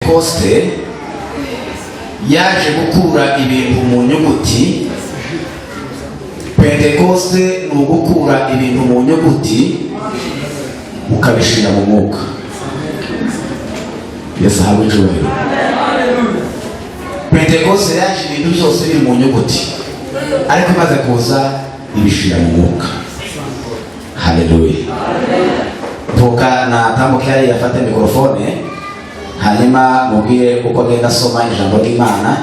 Pentekoste yaje gukura ibintu mu nyuguti. Pentekoste ni ugukura ibintu mu nyuguti ukabishira mu mwuka. Yesu ahabwe icyubahiro. Pentekoste yaje ibintu byose biri mu nyuguti, ariko imaze kuza ibishira mu mwuka. Haleluya. Vuga na tambuka yafata mikrofone, hanyuma mubwire uko agenda asoma ijambo ry'Imana.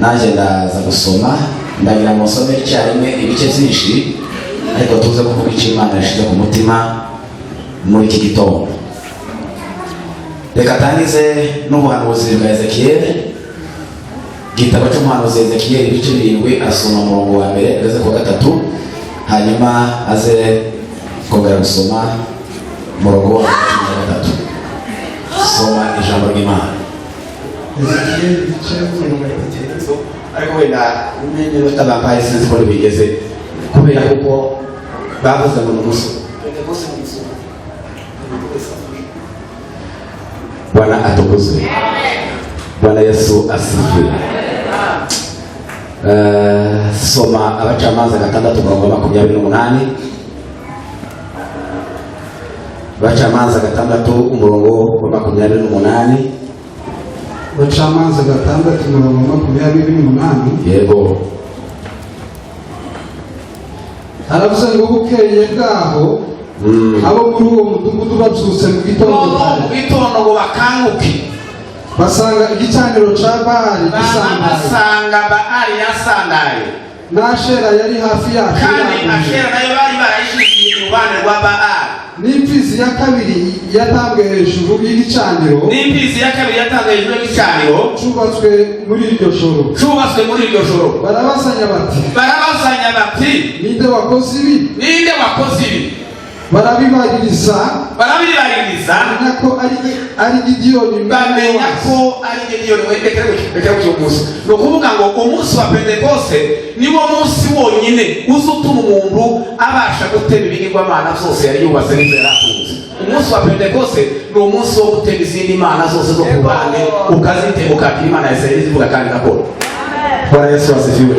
Naje ndaza gusoma, ndagira ngo nsome icyarimwe ibice byinshi, ariko tuze kuvuga icyo Imana yashyize ku mutima muri iki gitondo. Reka tangize n'ubuhanuzi bwa Ezekiel. Igitabo cy'umuhanuzi Ezekiel ibice 7, asoma umurongo wa mbere ageze ku 3, hanyuma aze kongera gusoma umurongo wa 13. Soma ijambo ry'Imana. Ezekiel ibice 7, ariko wenda umenye utabampaye sinzi ko bigeze, kubera kuko bavuze ngo n'umuso. Bwana atukuzwe. Bwana Yesu asifiwe. Soma Abacamanza 6:28. Abacamanza 6:28. Abacamanza 6:28. Yego. Aravuze ngo bukeye bwaho abo muri uwo mudugudu babyutse mu gitondo ngo bakanguke, basanga igicaniro cya Baali yasandaye, n'Ashera yari hafi yacu, kandi Ashera nayo bari barayishikiye iruhande rwa Baali. N'imfizi ya kabiri yatambwe hejuru y'igicaniro, cyubatswe muri iryo joro. Barabazanya bati, ninde wakoze ibi? Barabibaririza bamenya ko ari Gideyoni. Ni ukuvuga ngo umunsi wa Pentekoste niwo munsi wonyine uza utuma umuntu abasha gutema ibigirwamana byose yari yubatse n'ibyo yaratunze. Umunsi wa Pentekoste ni umunsi wo gutema izindi mana zose zo ku ruhande, ukazitema ukakira Imana ya Isirayeli zivuga kandi igakora. Bwana Yesu asifiwe.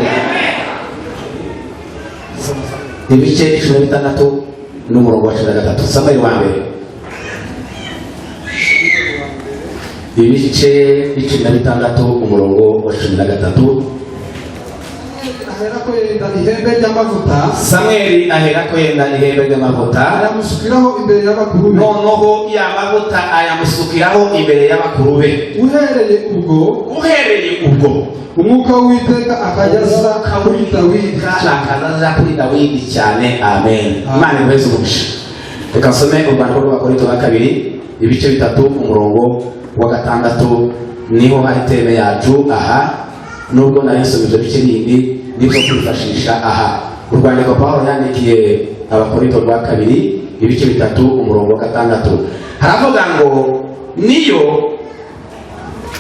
Ibice 16 n'umurongo wa 13. Samweli wa mbere ibice 16 umurongo wa 13. Samweli aherako yenda ihembe ry'amavuta, ayamusukiraho imbere y'abakuru be. Noneho ya mavuta ayamusukiraho imbere y'abakuru be. Uhereye ubwo umwuka w'Uwiteka akajaza kuri Dawidi cyane. Amen. Imana imuheze umugisha. Reka nsome urwandiko rw'Abakorinto wa 2 ibice 3 umurongo wa 6. Niho hari teme yacu aha, nubwo nari nsomije bice bindi nibwo kwifashisha aha. Urwandiko Pawulo yandikiye Abakorinto wa 2 ibice 3 umurongo wa 6. Haravuga ngo niyo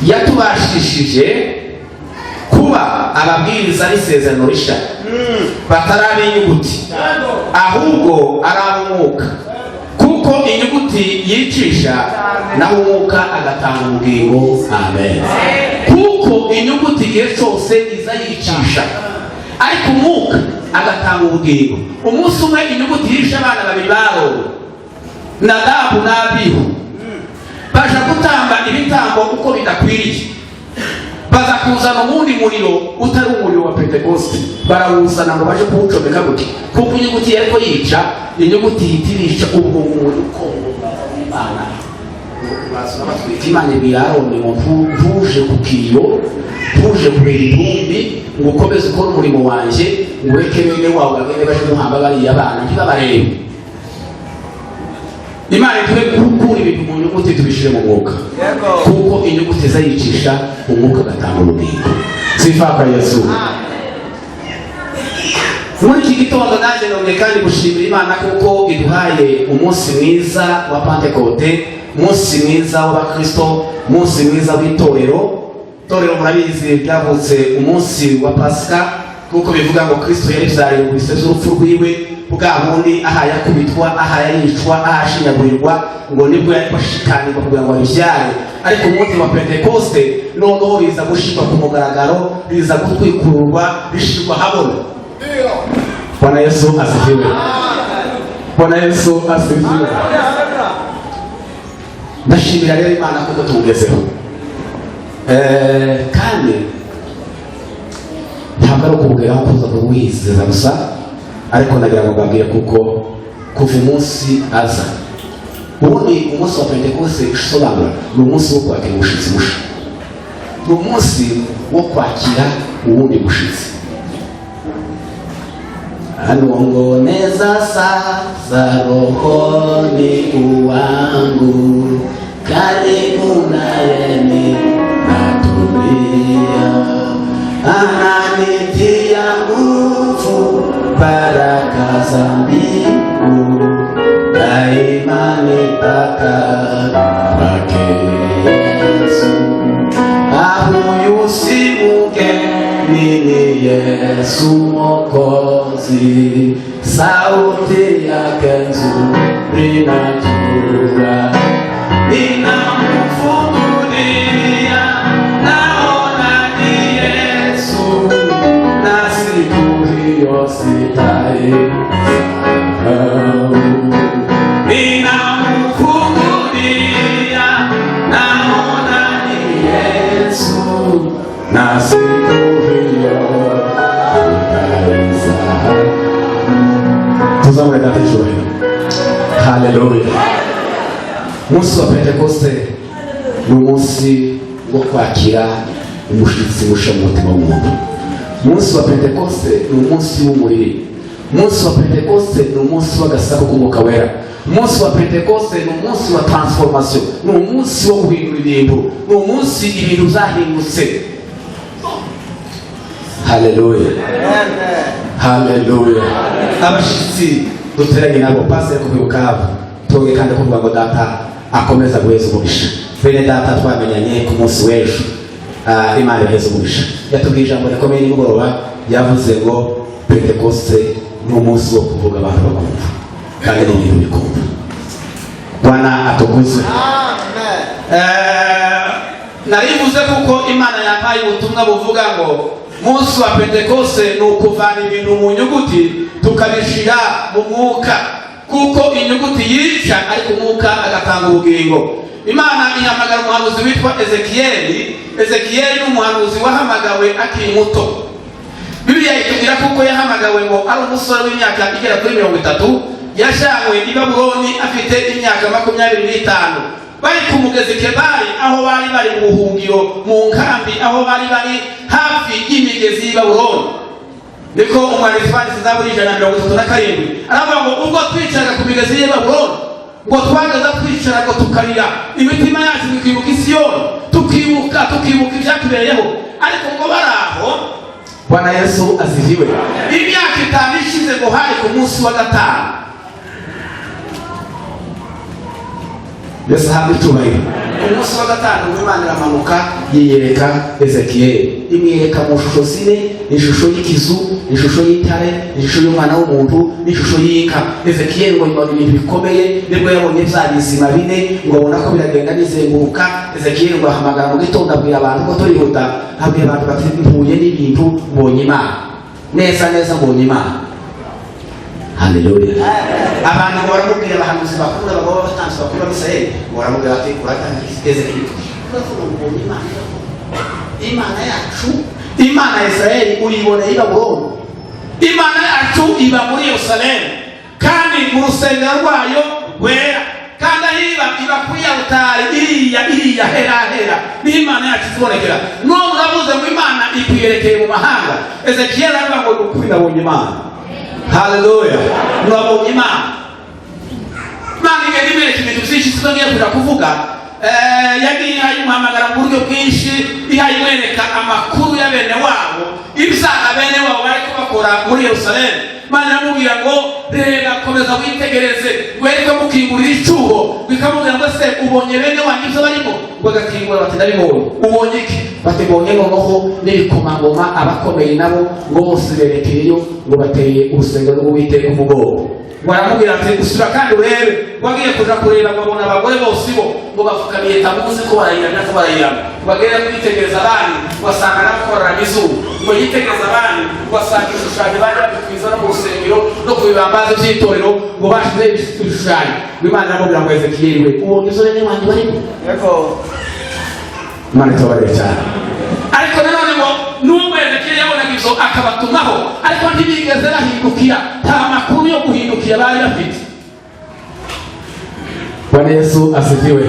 yatubashishije kuba ababwiriza n'isezerano rishya, batarabe inyuguti, ahubwo ari umwuka, kuko inyuguti yicisha naho umwuka agatanga ubugingo. Amen. Kuko inyuguti igihe cyose iza yicisha, ariko umwuka agatanga ubugingo. Umunsi umwe inyuguti yishe abana babiri barowe, Nadabu na Abihu, baje gutamba ibitambo uko bidakwiriye, baza kuzana ubundi muriro utari umuriro wa Pentekoste, barawuzana ngo baje kuwucomeka gutya, kuko inyuguti yariko yica, inyuguti yitirisha ubwo umuriro ukongo Imana. Basura batwita Imana ibirarone ngo ntuje ku kiyo, ntuje kubera intumbi, ngo ukomeze ukora umurimo wanje, ngo ureke bene wawe bagende baje muhamba bariya abana ntibabarebe. Imana itwe gukura ibintu mu nyuguti tubishire mu mwuka, kuko inyuguti zayicisha umwuka agatanga ubugingo. Sifa kwa Yesu. Muri iki gitondo naje none kandi gushimira Imana kuko iduhaye umunsi mwiza wa Pentekoste, umunsi mwiza w'Abakristo, umunsi mwiza w'itorero. Torero murabizi byavutse umunsi wa Pasika, kuko bivuga ngo Kristo yari byari ku isi z'urupfu rwiwe, bwa bundi aha yakubitwa, aha yicwa, aha ashinyagurirwa, ngo nibwo yari bashikanirwa kugira ngo abibyare. Ariko umunsi wa Pentekoste noneho biza gushirwa ku mugaragaro, biza gutwikururwa, bishirwa habona. Bwana Yesu asifiwe. Bwana Yesu asifiwe. Ndashimira rero Imana kuko tugezeho. Kandi ntabwo ari ukubwiraho kuza kuwizeza gusa, ariko nagira ngo mbabwire kuko kuva umunsi aza, ubundi umunsi wa Pentekoste usobanura ni umunsi wo kwakira umushyitsi musha, ni umunsi wo kwakira uwundi mushyitsi. Anongoneza sasa rohoni wangu, karibu naye natulia, ananitia nguvu, baraka za mbingu, daima nitakaa kwake Yesu. Huyu si mgeni, ni Yesu Mwokozi, sauti yake nzuri najua, ninamfungulia, naona ni Yesu, na siku hiyo sitaisahau. Ninamfungulia, naona ni Yesu, na siku hiyo sitaisahau. Tuzamure data Joel. Haleluya. Umunsi wa Pentekoste ni umunsi wo kwakira umushyitsi musha mu mutima w'umuntu. Umunsi wa Pentekoste ni umunsi w'umuriro. Umunsi wa Pentekoste ni umunsi w'agasako k'Umwuka Wera. Umunsi wa Pentekoste ni umunsi wa transformation, ni umunsi wo guhindura ibintu, ni umunsi ibintu zahindutse. Haleluya. Haleluya. Abashitsi duteranye nabo pastor kubibuka habo, toge kandi kuvuga ngo data akomeza guheza umugisha. Bene data twamenyanye ku munsi w'ejo, Imana yaheza umugisha. Yatubwiye ijambo rikomeye nimugoroba, yavuze ngo Pentekoste ni umunsi wo kuvuga abantu bakumva, kandi ni ibintu bikumva. Bwana atukuzwe. Narivuze kuko Imana yampaye ubutumwa buvuga ngo umunsi wa Pentekoste ni ukuvana ibintu mu nyuguti tukabishira mu mwuka, kuko inyuguti yica ariko umwuka agatanga ubugingo. Imana ihamagara umuhanuzi witwa Ezekiyeli. Ezekiyeli ni umuhanuzi wahamagawe akiri muto. Bibiliya itubwira kuko yahamagawe ngo ari umusore w'imyaka igera kuri 30, yashanywe i Babuloni afite imyaka 25. Bari ku mugezi Kebari, aho bari bari mu buhungiro mu nkambi, aho bari bari hafi y'imigezi y'i Babuloni. Niko umwanditsi wanditse Zaburi 137 aravuga ngo ubwo twicaraga ku migezi y'i Babuloni, ngo twagaza twicara ngo tukarira, imitima yacu ikibuka Isiyoni, tukibuka ibyatubereyeho. Ariko ngo baraho, Bwana Yesu asifiwe, imyaka 5 ishize ngo hari ku munsi wa gatanu. Yesu hamwe tubahira. Umunsi wa gatanu Imana iramanuka yiyereka Ezekiyeli, imwereka mu shusho zine, ishusho y'ikizu, ishusho y'itare, ishusho y'umwana w'umuntu, n'ishusho y'inka. Ezekiyeli ngo yibona ibintu bikomeye, nibwo yabonye bya bizima bine, ngo abona ko biragenda bizenguruka. Ezekiyeli ngo ahamagara mu gitondo abwira abantu ko turihuta, abwira abantu bati mpuye n'ibintu mbonye Imana, neza mbonye Imana. Haleluya. Abantu baramubwira, abahanuzi bakuru abagabo batanze bakuru b'Isirayeli baramubwira bati uratangiye Ezekiyeli, mbonye Imana yacu, Imana ya Israeli uyibona i Babuloni, Imana yacu iba muri Yerusalemu, kandi mu rusengero rwayo rwera, kandi ahiba iba kuri altari iriya hera, ni Imana yacu izibonekera. None uravuze ngo Imana ikwiyerekeye mu mahanga. Ezekiyeli aravuga ngo ukuri nabonye Imana. Haleluya. Nabonye Imana. Imana igenda imwereka ibintu byinshi sinongeye kuja kuvuga. Yagiye ihayimuhamagara mu buryo bwinshi, ihayimwereka amakuru ya bene wabo, ibyaha bene wabo bariko bakora muri Yerusalemu. Imana iramubwira ngo reba komeza witegereze wereke mukingurira icyuho bikamubwira ngo se ubonye bene wanjye ibyo barimo ngo agakingura bati ndabibonye ubonye iki bati mbonye noneho n'ibikomangoma abakomeye nabo ngo bose berekeyeyo ngo bateye urusengero rw'Uwiteka umugongo baramubwira ati usura kandi urebe wagiye kuja kureba babona abagore bose bo ngo bapfukamiye tamuzi ko barayirana ko barayirana bagera kwitegereza abandi basanga nakorana izuba ngo yitegereza abandi basanga ibishushanyo bari babikwiza no mu rusengero no ku bibambazi by'itorero ngo bashize ibishushanyo Imana iramubwira ngo Ezekiyeli ubonye izo bene wanjye barimo yego Imana itabarire cyane ariko nanone ngo n'ubwo Ezekiyeli yabonaga ibyo akabatumaho ariko ntibigeze bahindukira nta makuru yo guhindukira bari bafite Bwana Yesu asifiwe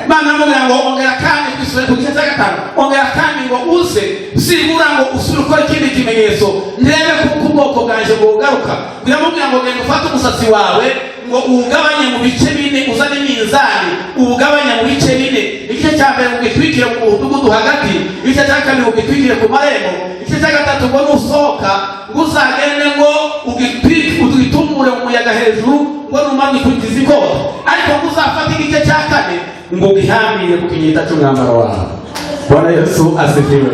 Imana iramubwira ngo ongera kandi kwisura ku gice cya gatanu ongera kandi ngo uze sibura ngo usure ukora ikindi kimenyetso ndebe kuko ubwoko bwanjye bugaruka biramubwira ngo genda ufate umusatsi wawe ngo uwugabanye mu bice bine uzane iminzani uwugabanye mu bice bine igice cya mbere ugitwikire mu mudugudu hagati igice cya kabiri ugitwikire ku marembo igice cya gatatu ngo nusohoka ngo uzagende ngo ugitumure mu muyaga hejuru ngo numanuke kugeza ikota ariko ngo uzafate igice cya kane ngo gihambire ku kinyita cy'umwambaro wawe Bwana Yesu asifiwe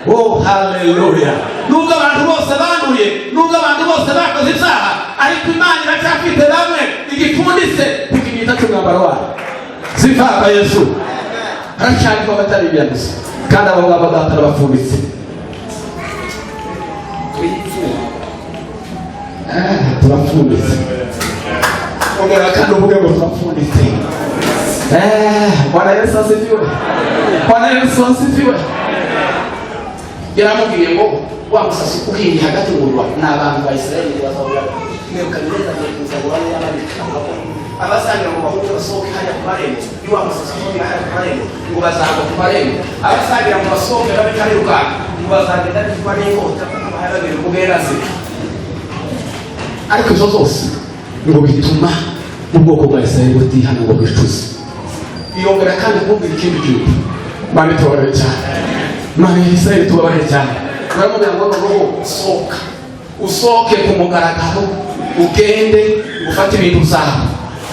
oh haleluya nubwo abantu bose banduye nubwo abantu bose bakoze ibyaha ariko Imana iracyafite bamwe igipfunditse ku kinyita cy'umwambaro wawe sifa kwa Yesu haracyari ko bataribya gusa kandi abo ngabo batari bapfunditse turapfunditse ongera kandi uvuge ngo turapfunditse Bwana Yesu asifiwe Bwana Yesu asifiwe yaramubwiye ngo wa musasi uhiye hagati mu rwa n'abantu ba Isirayeli bazabura Nebukadineza kuzabura y'ababikamo abasangira mu bahungu basohoke hajya ku marembo wa musasi uhiye hajya ku marembo ngo bazagwa ku marembo abasangira mu basohoke babikariruka ngo bazagenda ku marembo baharagira umugerase ariko izo zose ngo bituma ubwoko bwa Isirayeli butihana ngo bwicuze iyongera kandi kumvira ikindi kintu Imana itubabarire cyane Imana Isirayeli itubabarire cyane baramubwira ngo usohoke ku mugaragaro ugende ufate ibintu zawe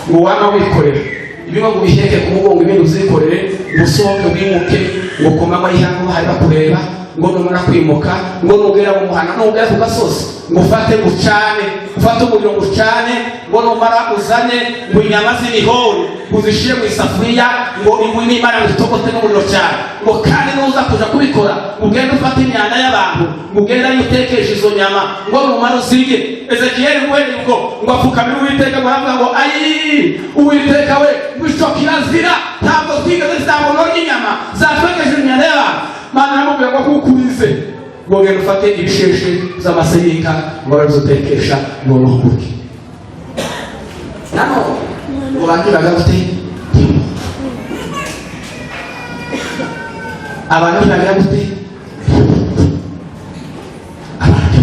ngo wama wikorera ibintu ngo biheke ku mugongo ibintu uzikorere ngo usohoke wimuke ngo ku manywa y'ihangu bahari bakureba ngo numara kwimuka ngo nugera mu muhana nugera ku gasozi ngo ufate gucane ufate umuriro gucane ngo numara uzane ngo inyama z'ibihori uzishire mu isafuriya ngo ingwini imara ngitogote n'umuriro cyane ngo kandi nuza kuja kubikora ugenda ufate imyanda y'abantu ugenda yutekesha izo nyama ngo numara uzige Ezekiyeli mwene ngo apfukamire Uwiteka ngo aravuga ngo ayi Uwiteka we mwisho kirazira ntabwo twigeze zizabona n'inyama zatwekeje imyanda y'abantu Mana namubwira ngo kukurize ngo genda ufate ibisheshe z'amaseninka ngo barazutekesha ngo nuhuke nano ngo bagiraga gute abantu bagira gute abantu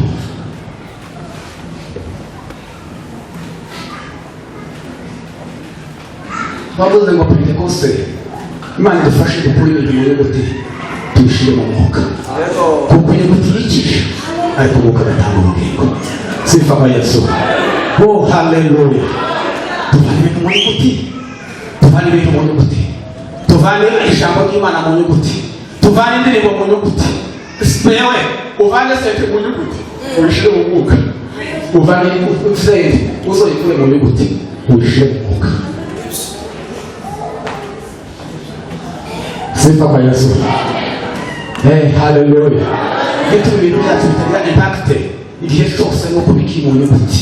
bavuze ngo Pentekoste Imana idufashe dukure imirimo y'ubuti tuyishire mu mwuka kuko inyuguti yicisha ariko umwuka agatanga ubugingo sifa kwa Yesu oh haleluya tuvane ibintu mu nyuguti tuvane ibintu mu nyuguti tuvane ijambo ry'Imana mu nyuguti tuvane indirimbo mu nyuguti sipewe uvane sente mu nyuguti uyishire mu mwuka uvane sente uzoyikure mu nyuguti uyishire mu mwuka sifa kwa Yesu haleluya gituma ibintu byacu bitagira impact igihe cyose nuko biki mu nyuguti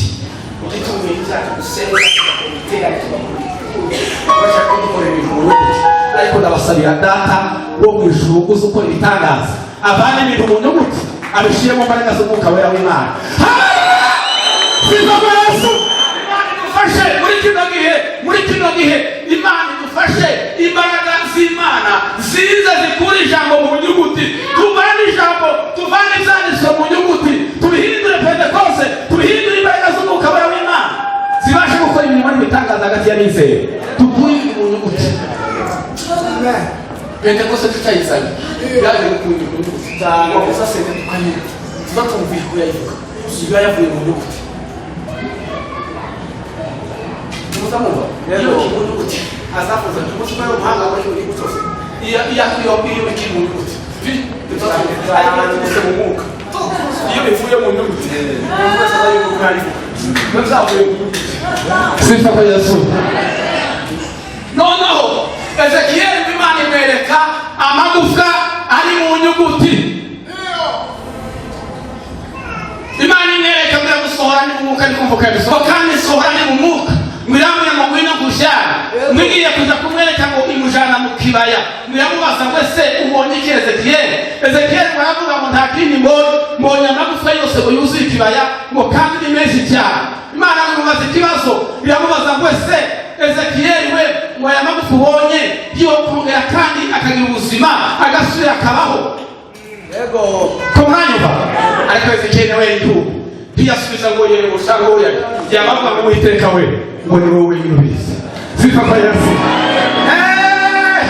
gituma ibintu byacu gusenga kubitera bashaka gukora ibintu mu nyuguti ariko ndabasabira data wo mu ijuru uzi ukora ibitangaza avane ibintu mu nyuguti abishyire mu mbaraga z'umwuka wera w'Imana sifa kwa Yesu Imana idufashe muri kino gihe Imana idufashe imbaraga z'Imana ziza zikura ijambo mu nyuguti tuvane ijambo tuvane ibyanditswe mu nyuguti tubihindure Pentekoste tubihindure imbaraga z'umwuka wera w'Imana zibashe gukora imirimo n'ibitangaza hagati y'abizeye tuvuye mu nyuguti Pentekoste tutayizanye yaje gukunda inyuguti cyangwa usasenge tukanyura tuzatumvira ko yayivuga iba yavuye mu nyuguti kivuza mu iyo kimunyuguti azafuza umunsi umwe w'umuhanga muri buri gihugu cyose iyo kimunyuguti mu mwuka iyo bivuye mu nyuguti sifa kwa Yesu. Noneho Ezekiyeli Imana imwereka amagufwa ari mu nyuguti. Imana imwereka mbere gusohora ni mu mwuka, ni kumvuka gusohora kandi sohora ni mu mwuka. Mwiramwe mu gwina kushana mwigiye kuza kumwereka ngo imujana mu kibaya, mwiramubaza ngo ese ubonye iki Ezekiyeli? Ezekiyeli baravuga ngo nta kindi mbonye amagufwa yose ngo yuzuye ikibaya ngo kandi ni menshi cyane. Imana imubaza ikibazo, iramubaza ngo ese Ezekiyeli we ngo aya magufwa ubonye yokongera kandi akagira ubuzima agasubira akabaho? yego ko mwanyumva? Ariko Ezekiyeli we yituba ntiyasubiza ngo yere gushaka uya yamavuga ngo Uwiteka we ngo ni wowe wenyine ubizi. Sifa kwa Yesu.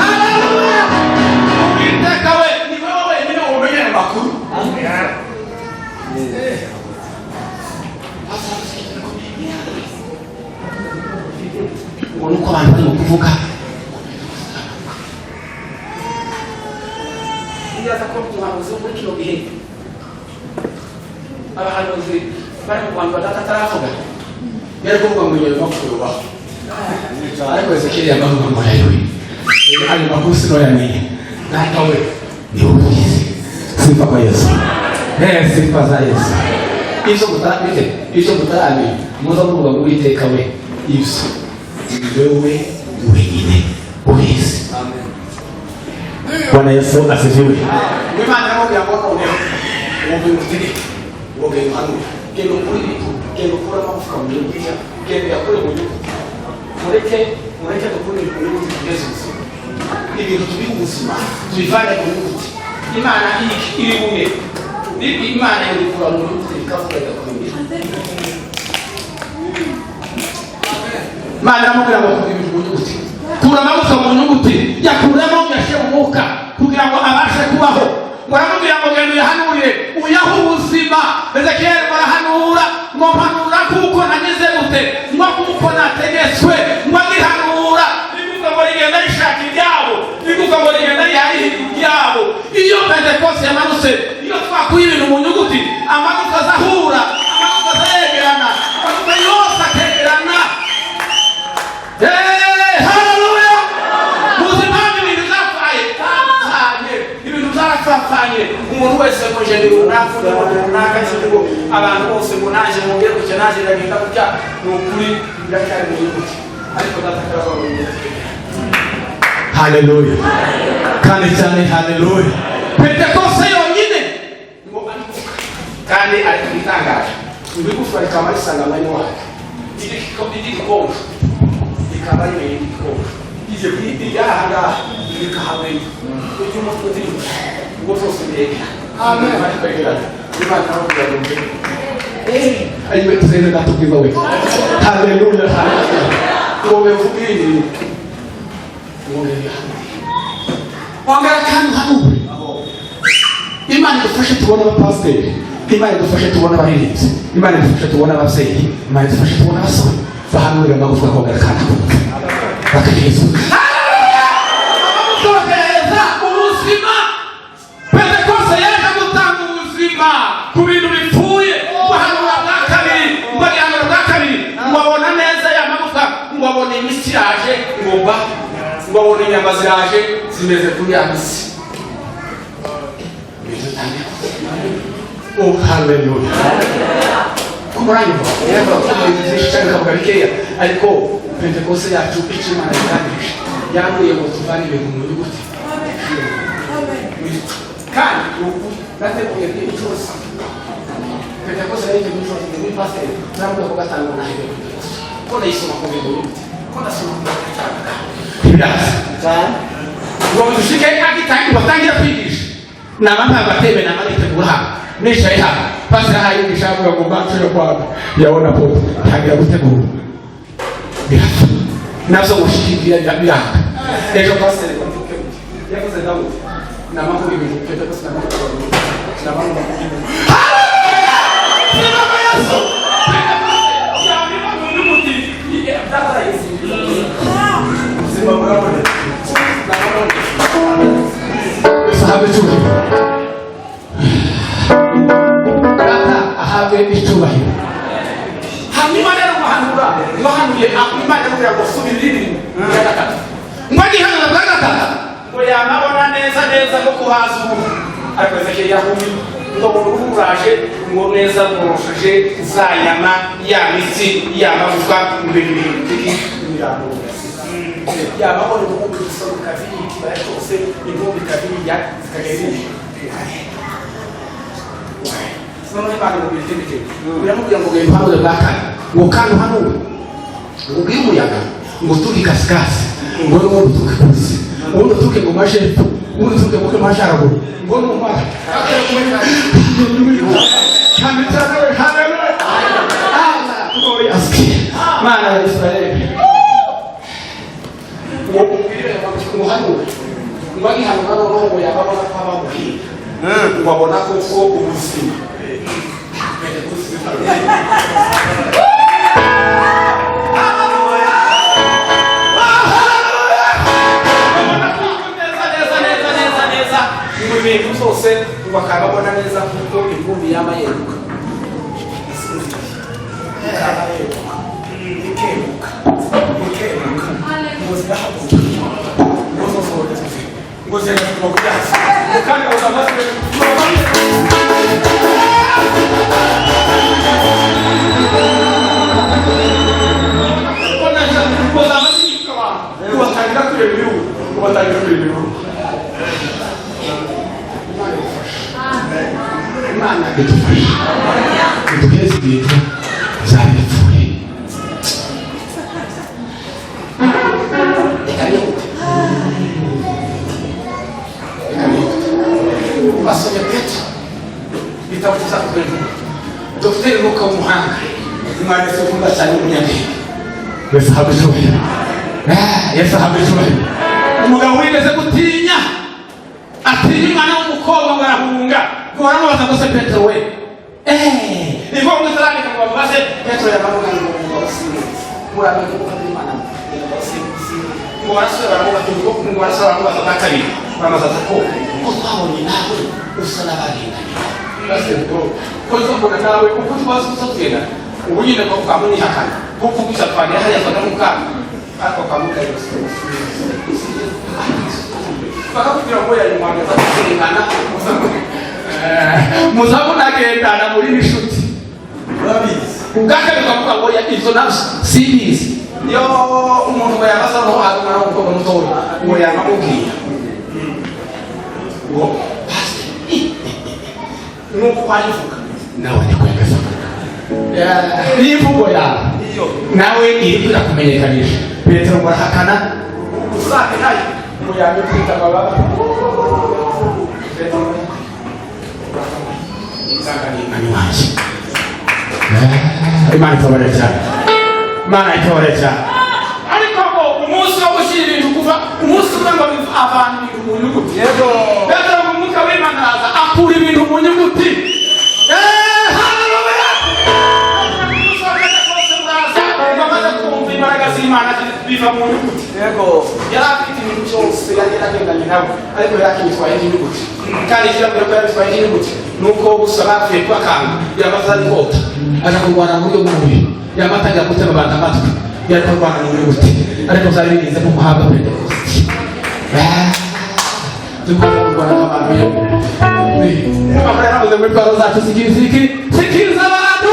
Haleluya. Uwiteka we ni wowe wenyine umenye amakuru. ngo nuko abantu barimo kuvuga iraza ko umuhanuzi muri kino gihe abahanuzi bari mu Rwanda batataravuga yari kuvuga ngo yari makurubaho, ariko Ezekiyeli yamavuga ngo yayoye ayo makuru sinoyamenye. Data we ni wowe ubizi. Sifa kwa Yesu. Sifa za Yesu. Izo mutarame muza kuvuga ngo Uwiteka we ibyo wewe wenyine ubizi. Bwana Yesu asifiwe. Imana yamubwira ngo noneho wowe mutiri wowe manu gendo kuri bitu gendo kuri amagufwa mu gihugu gendo yakore mu gihugu mureke dukore mu gihugu kugeza ubuzima ibintu turi ubuzima tubivanye mu gihugu. Imana iri bumwe Imana iri kura mu gihugu ikavuga igakomera. Imana yamubwira ngo kuri ibintu mu nyuguti, kura amagufwa mu nyuguti, yakuremo yashyira mu mwuka kugira ngo abashe kubaho. Baramubwira ngo genda uyahanurire uyahe ubuzima. Ezekiyeli barahanura ngo mpanura kuko nagize gute, ngo kuko nategetswe, ngo ngihanura igufa ngo rigenda rishaka ibyabo, igufa ngo rigenda riharira ibyabo. Iyo Pentekoste yamanutse, iyo twakuye ibintu mu nyuguti, amagufwa azahura, amagufwa azayegerana, amagufwa yose akegerana. Haleluya. Muzima ibintu zafaye ibintu zarafafanye. Umuntu wese ngo jeni runaka cyangwa abantu bose ngo naje mubwire ko naje ndagenda kujya ni ukuri ndakari mu nyuguti, ariko ndatakara ngo haleluya kandi cyane haleluya. Pentekoste yonyine ngo kandi ariko bitangaje ibigufa rikaba risanga mwanya wacu igikombe ikaba ari igikombe ije kuyihanga ikahawe ujye umutwe turi ngo twose mbega. Amen. Imana nawe ayiwe tuzende natubwiza we. Haleluya haleluya. Wowe vugini wowe wangara kandi hano Imana idufashe tubona abapasiteri, Imana idufashe tubona abaririmbyi, Imana idufashe tubona ababyeyi, Imana idufashe tubona abasore bahanurira amagufwa kongera kandi bakageza amagufwa ubuzima. Pentekoste yaje gutanga ubuzima ku bintu bipfuye. Guhanura bwa kabiri, guhanura bwa kabiri ngo abona neza ya magufwa, ngo abone imisi iraje ngo abone inyama ziraje zimeze kuri ya misi. Oh haleluya. Kumuranyumva zishaka kavuga bikeya, ariko Pentekoste yacu Imana yatangije yaguye ngo tuvane ibintu mu nyuguti kandi nateguye byose. Pentekoste yari mu cyose muri pastor ntabwo ko gatanga na hebe ko nayisoma ku bintu nyuguti ko nasoma ibirasa cyane ngo dushike akitangi batangira kwigisha n'abana batebe n'amaritegura nishaye hapa pastor hayigisha avuga ngo bacu kwa yaona pote tangira gutegura birasa nazo gushikiria biranga ejo pastor yakoze Daudi na mambo y'ibintu Pentekoste na mambo haleluya. Yesu ubuzima buraboneka ahabwe icyubahiro data ahabwe icyubahiro. hanyuma rero muhanura muhanuye imana kugira ngo subira iririmbo ya gatatu ngo agihanura bwa gatatu ngo yamabona neza neza no kuhaza ubu ariko Ezekiel yahumye ngo umuntu uraje ngo neza murushaje za nyama ya mitsi ya magufwa ibintu biki imirambo yamabona umuntu usaba kabiri kibaya cyose intumbi kabiri ya zikagenda none bari mu bitindike biramubwira ngo genda hano bwa kane ngo kandi hano ngo bw'umuyaga ngo tuki kasikasi ngo no tuki kuzi ngo tuki mu majepfo ngo tuki mu majyaruguru ngo no mu mara kandi cyane haleluya mana ya Israeli ngo ubwire ngo hano ngo hano ngo yababona ko abamuhira ngo abona ko ubuzima ibintu byose bakababona neza kuko intumbi yaba yeruka ikemuka ngo zirahaguruka ngo zosohoke ngo zirahaguruka ku byatsi kandi bakamaze kubatangira kureba ibihugu kubatangira kureba ibihugu Imana idufashe iduheze ibintu zabipfuye basomye Petero ibitabo byiza kubera Dr. Luka w'umuhanga umwanditsi ukunda cyane w'umunyabwenge Yesu ahabwe icyubahiro Yesu ahabwe icyubahiro umugabo wigeze gutinya atinya umwana w'umukobwa ngo arahunga ngo baramubaza ngo se Petero we niho mwizarandika ngo bamubaze Petero yamavuga ngo muramenye ko kandi Imana ngo barasubira baramubaza ngo barasubira baramubaza bwa kabiri baramubaza ko twabonye nawe usa n'abarenganya ko tubona nawe uko tubaza usa tugenda ubu nyine ko twamunihakana kuko gusa twagira hariya twagamukaga ariko kwamukaye bakakubwira ngo yari umwanya uzakuzirikana muzabona agendana muri n'inshuti urabizi ubwakabiri bavuga ngo izo nabyo simbizi iyo umuntu ngo yabaza aho hari umwana w'umukobwa mutoya ngo yamamubwira ngo nuko wayivuga nawe ndi kwemeza n'imvugo yawe nawe iri kumenyekanisha Petero ngo arahakana usake nayo ngo yabikwita baba Imana itobore cyane Imana itobore cyane ariko ngo umunsi wo gushyira ibintu kuva umunsi umwe ngo abantu ibintu mu nyuguti yego Petero ngo umwuka w'Imana araza akura ibintu mu nyuguti haleluya bamaze kumva imbaraga z'Imana biva mu nyuguti yego yari afite ibintu byose yari agendanye nabo ariko yari akitwaye n'inyuguti kandi ikirabwira ko yari atwaye n'inyuguti nuko gusa bapfuye kubakanga yamaze ari kota aja kurwana mu buryo bw'umubiri yamatangira gutema abantu amatwi yari kurwana mu nyuguti ariko byari bigize ko muhabwa Pentekosti dukunda kurwana n'abantu Imana yaravuze muri twaro zacu sikiriza abantu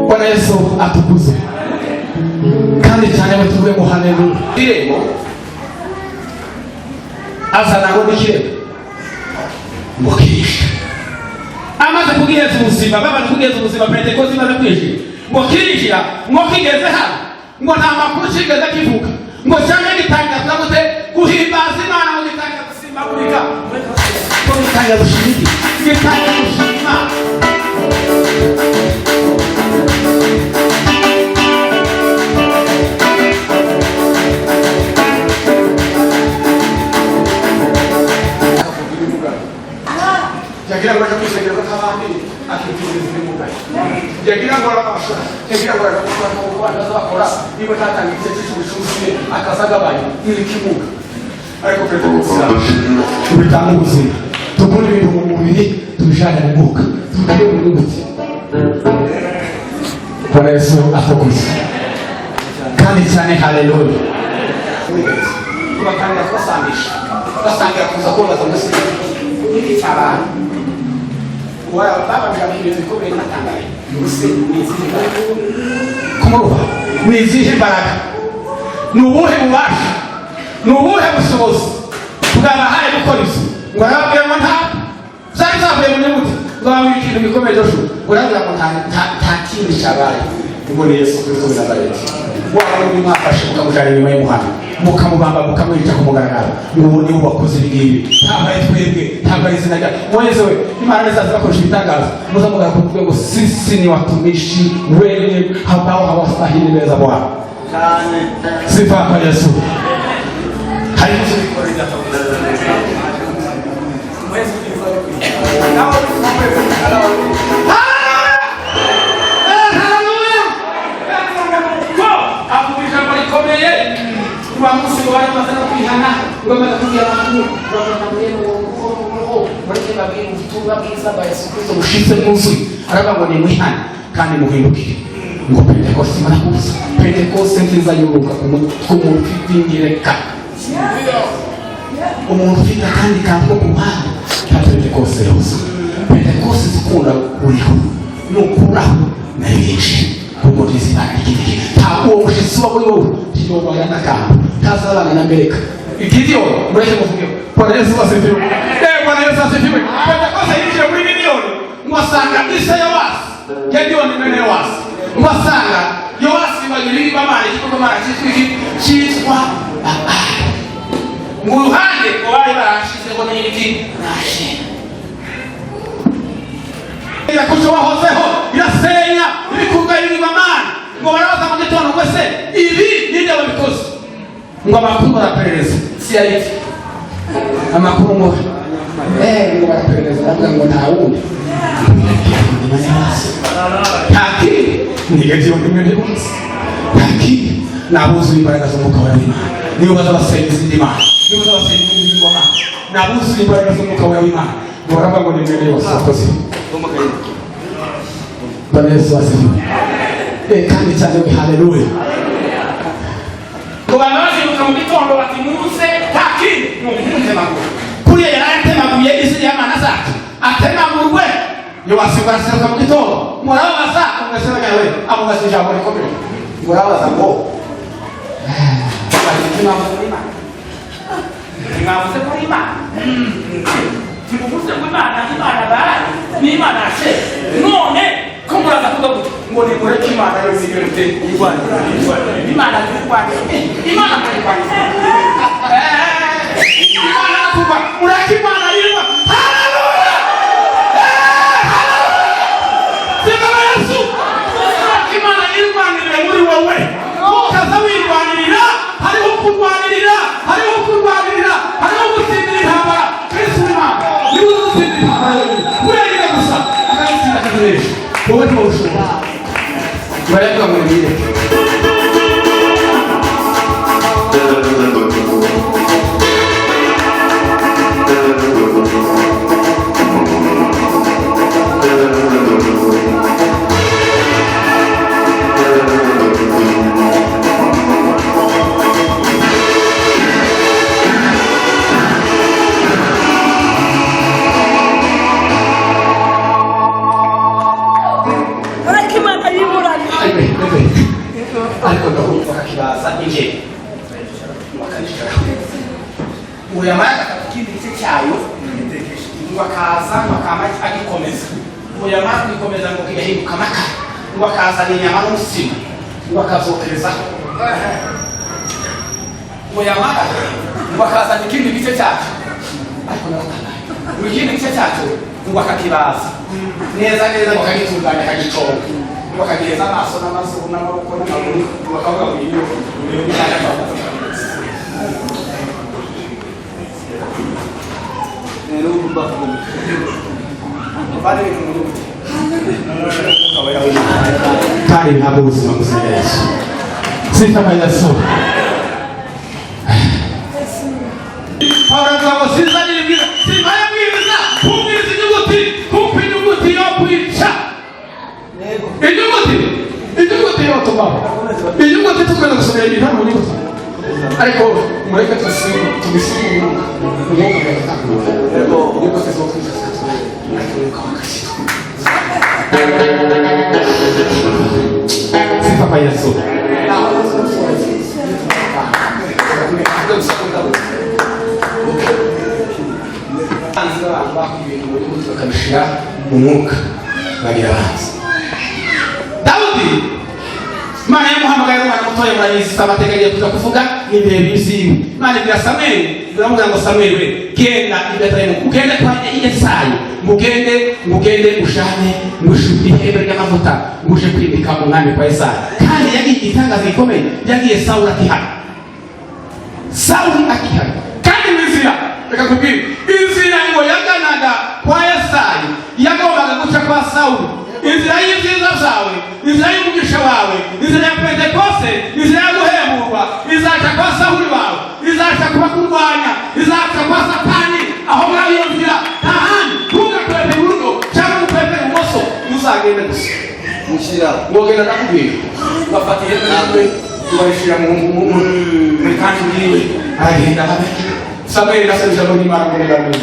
Bwana Yesu atukuzwe kandi cyane batuvuge ngo haleluya irembo azana ngo n'ikirego ngo kishe amaze kugiheza ubuzima bamaze kugiheza ubuzima Pentekosti imaze kwinjira ngo kinjira ngo kigeze hano ngo nta makuru kigeze kivuga ngo cyangwa gitangaza gute guhimbaza Imana ngo gitangaza gusimbagurika ngo gitangaza gushimiki gitangaza gushima yagira ngo ajya kwisegera ko abandi akitiriza ibimugaye yagira ngo arabasha egira baraza gukora mu Rwanda bakora niba tatanga igice cy'ubushushe akazagabanya iri kibuga ariko Pentecoste bitanga ubuzima tukora ibintu mu mubiri tubishaka mu mwuka tukari mu nyuguti Bwana Yesu atukuzwe kandi cyane haleluya tubatangira kubasangisha basangira kuza kubaza mbese iki cyabana wala baba ngamije bikomeye natangaye ubuse kumuruha nizihe mbaraga nubuhe bubasha nubuhe bushobozi bwabahaye gukora ibyo ngo arababwira ngo nta zari zavuye mu nyuguti ngo ikintu gikomeye Joshua urabwira ngo nta kindi cyabaye ubwo ni Yesu Kristo w'i Nazareti waba uri mwafashe mukamujana inyuma y'umuhanda mukamubamba mukamwica ku mugaragaro ngo niwe wakoze ibingibi ntabwo ari twebwe ntabwo ari izina rya mweze we Imana nizaza bakoresha ibitangaza muzamugaga ku rwego sisi ni watumishi wenye ambao hawastahili mbele za Bwana sifa kwa Yesu kwa musi wale mazana kuihana ngoma za kuja makuu kwa maneno bareke babiri mtuba bwiza ba Yesu Kristo mushitse munsi araba ngo ni mwihana kandi muhinduke ngo Pentecoste marakuza Pentecoste nziza yuruka kumuntu ufite umuntu ufite kandi kantu ko kuhana ka Pentecoste yose Pentecoste zikunda uriho nukuraho na benshi kuko tizibana ikindi ntabwo ushitsi wa wowe kiyoba yanakamba tazabana na Amerika Gideon mureke muvuge Bwana Yesu asifiwe Bwana Yesu asifiwe Pentecoste yinjira muri Gideon mwasanga Isa Yowasi Gideon ni mwene Yowasi mwasanga Yowasi bagiri bamara ikiko mara cyitwa mu ruhande ko bari barashize ngo n'iki nashe ila kutoa hozeho irasenya ibikunga y'Imana ngo baraza mu gitondo kwese ibi ninde wabikoze ngo amakuru baraperereza CID amakuru ngo baraperereza bavuga ngo nta wundi taki nigeze ndimwe ndibonse taki nabuzuye imbaraga z'umwuka w'Imana niyo bazabasenya izindi mana niyo bazabasenya izindi mana nabuzuye imbaraga z'umwuka w'Imana ngo baravuga ngo nimwe yose akoze Bwana Yesu asifiwe kandi cyane haleluya ngo banaje mu gitondo bati muze taki muze makuru kuri yaratemaguye isi y'Imana zake atemagurwe yo wasigara mu gitondo murabaza umwese yawe amubase jambo rikomeye murabaza ngo Ngavuze ko Imana timuvuze ko Imana bari ni Imana se none ko muraza kuvuga ngo ni mureke Imana yo zigirute Imana n'Imana Imana kuba mureke Imana yirwa haleluya sema Yesu mureke Imana yirwanirira muri wowe ukaza wirwanirira hariho kurwanirira hariho gutsindira intambara Kristo Imana niwe utsindira intambara urengera gusa akayitsinda akaziresha wowe niwe ushobora baravuga ngo nire ariko ndaho bakakibaza inje bakanishira uyamara kindi gice cyayo bakaza bakama agikomeza uyamara kugikomeza ngo kigahinduka maka bakaza n'inyama n'umutsima bakazokereza uyamara bakaza ikindi gice cyayo ariko ndaho ikindi gice cyayo bakakibaza neza bakagitunganya kagiconga bakageza amaso n'amazuru n'amaboko n'amaguru bakavuga ngo iyo rero ubavuga bari mu nyuguti kandi bihabwa ubuzima buzira Yesu. Sifa kwa Yesu. Pawulo avuga ngo sinzanira ibwira simbaye bwiriza kumviriza inyuguti kuko inyuguti yo kwica. Inyuguti yo tubaho. Inyuguti tukwenda gusomera ibintu mu nyuguti. Ariko mureke tubisimu umwuka bw'Imana. Rero inyuguti zo kwica sifa kwa Yesu. Bakabishyira mu mwuka bagira abanza. Dawudi Imana yamuhamagaye umwana mutoya murayizi amateka agiye kuza kuvuga imbere y'isimu. Imana ibwira Samweli iramubwira ngo Samweli we genda i Betelehemu ugende kwa Yesayi mugende ushane ngushuti ihembe ry'amavuta nguje kwimika umwami kwa Yesayi. Kandi yagiye igitangaza gikomeye yagiye Sawuli akihari kandi mwizira reka kubwira inzira ngo yaganaga kwa Yesayi yagombaga guca kwa Sawuli. Inzira y'ibyiza byawe, inzira y'umugisha wawe, inzira ya Pentekoste, inzira yo guhemburwa izaca kwa Sawuli wawe, izaca kuba kurwanya, izaca kwa Satani. Aho ngaho iyo nzira nta handi ntugakwepere iburyo cyangwa ukwepere ibumoso uzagende gusa mushyira wogenda nakubwira bafata ihembe nawe tubarishyira muri kandi ngiwe aragenda Samweli asabije muri Imana muri Bibiri.